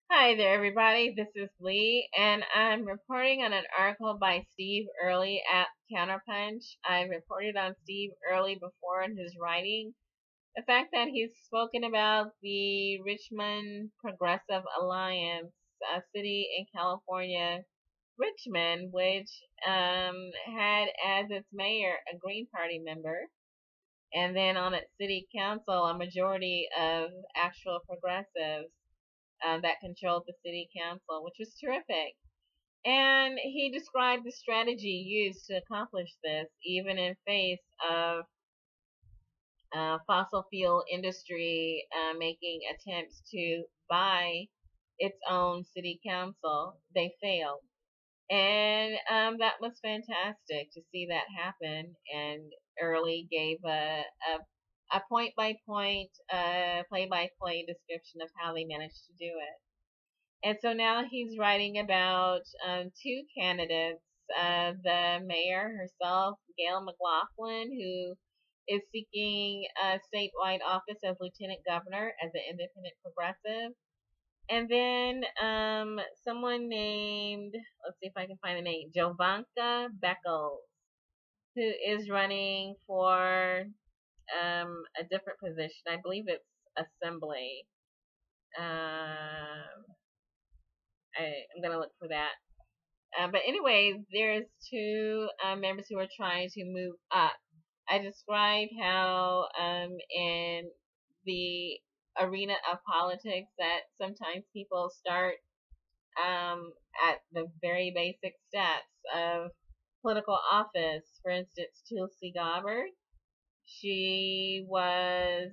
Hi there, everybody. This is Lee, and I'm reporting on an article by Steve Early at Counterpunch. I reported on Steve Early before in his writing. The fact that he's spoken about the Richmond Progressive Alliance, a city in California, Richmond, which had as its mayor a Green Party member, and then on its city council, a majority of actual progressives that controlled the city council, which was terrific. And he described the strategy used to accomplish this, even in face of fossil fuel industry making attempts to buy its own city council. They failed. And that was fantastic to see that happen. And Early gave a point by point, play by play description of how they managed to do it. And so now he's writing about two candidates, the mayor herself, Gayle McLaughlin, who is seeking a statewide office as lieutenant governor as an independent progressive. And then someone named, let's see if I can find the name, Jovanka Beckles, who is running for a different position. I believe it's assembly. I'm going to look for that. But anyway, there's two members who are trying to move up. I described how in the arena of politics that sometimes people start at the very basic steps of political office. For instance, Tulsi Gabbard. She was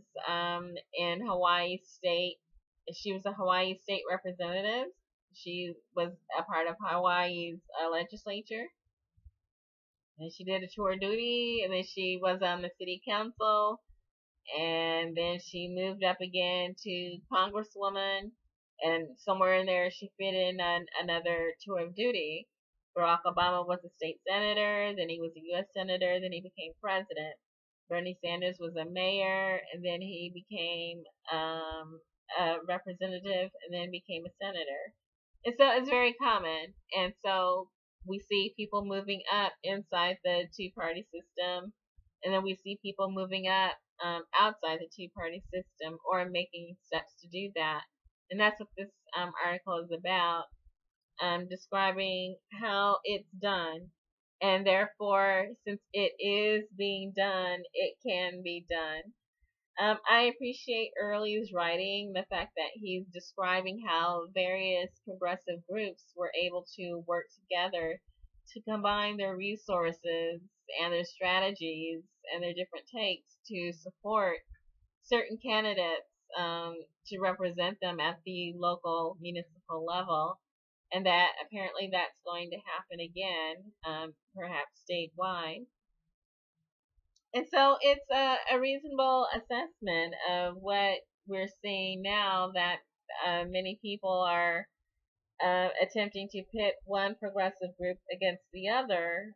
in Hawaii State. She was a Hawaii State representative. She was a part of Hawaii's legislature. And she did a tour of duty, and then she was on the city council, and then she moved up again to congresswoman, and somewhere in there she fit in another tour of duty. Barack Obama was a state senator, then he was a U.S. senator, then he became president. Bernie Sanders was a mayor, and then he became a representative, and then became a senator. And so it's very common. And so we see people moving up inside the two party system, and then we see people moving up outside the two party system or making steps to do that. And that's what this article is about, describing how it's done. And therefore, since it is being done, it can be done. I appreciate Early's writing, the fact that he's describing how various progressive groups were able to work together to combine their resources and their strategies and their different takes to support certain candidates to represent them at the local municipal level. And that apparently that's going to happen again, perhaps statewide. And so it's a reasonable assessment of what we're seeing now, that many people are attempting to pit one progressive group against the other,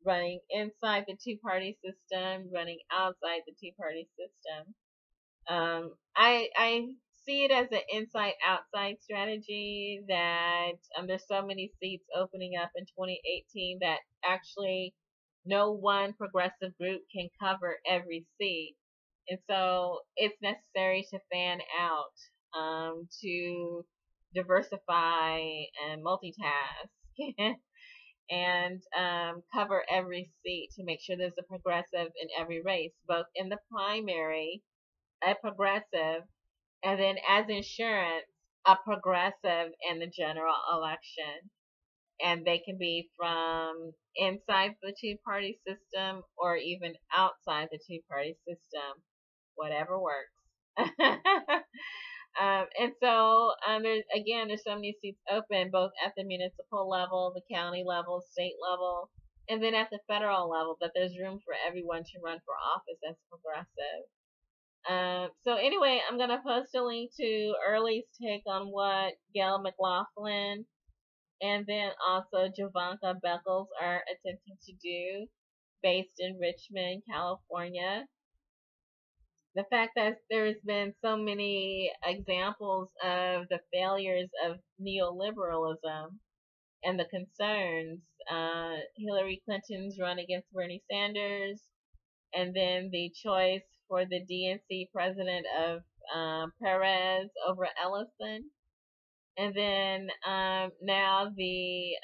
running inside the two party system, running outside the two party system. I see it as an inside outside strategy that there's so many seats opening up in 2018 that actually no one progressive group can cover every seat. And so it's necessary to fan out, to diversify and multitask and cover every seat to make sure there's a progressive in every race, both in the primary, a progressive, and then as insurance, a progressive in the general election. And they can be from inside the two party system or even outside the two party system, whatever works. And so there's so many seats open both at the municipal level, the county level, state level, and then at the federal level, that there's room for everyone to run for office as progressive. So anyway, I'm gonna post a link to Early's take on what Gayle McLaughlin and then also Jovanka Beckles are attempting to do, based in Richmond, California. The fact that there's been so many examples of the failures of neoliberalism and the concerns. Hillary Clinton's run against Bernie Sanders, and then the choice for the DNC president of Perez over Ellison, and then now the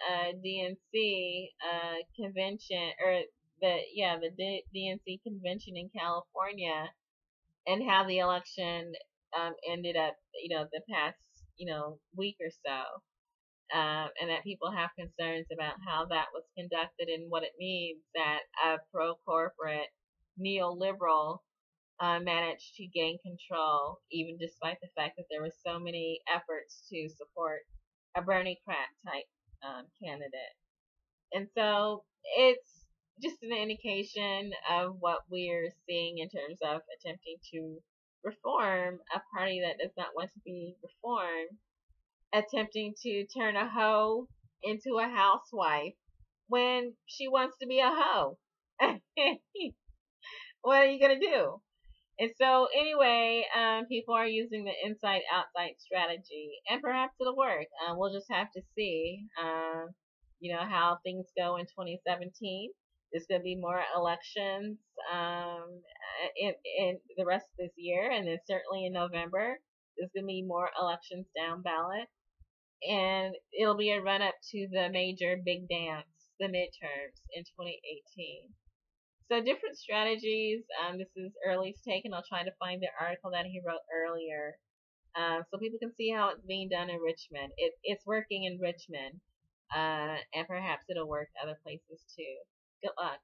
DNC convention, or the DNC convention in California, and how the election ended up, the past, week or so. And that people have concerns about how that was conducted and what it means that a pro corporate neoliberal managed to gain control, even despite the fact that there were so many efforts to support a Bernie Crack type candidate. And so it's just an indication of what we're seeing in terms of attempting to reform a party that does not want to be reformed, attempting to turn a hoe into a housewife when she wants to be a hoe. What are you going to do? And so, anyway, people are using the inside outside strategy, and perhaps it'll work. We'll just have to see, how things go in 2017. There's going to be more elections in the rest of this year, and then certainly in November, there's going to be more elections down ballot. And it'll be a run up to the major big dance, the midterms in 2018. So different strategies. This is Early's take, and I'll try to find the article that he wrote earlier, so people can see how it's being done in Richmond. It's working in Richmond, and perhaps it'll work other places too. Good luck.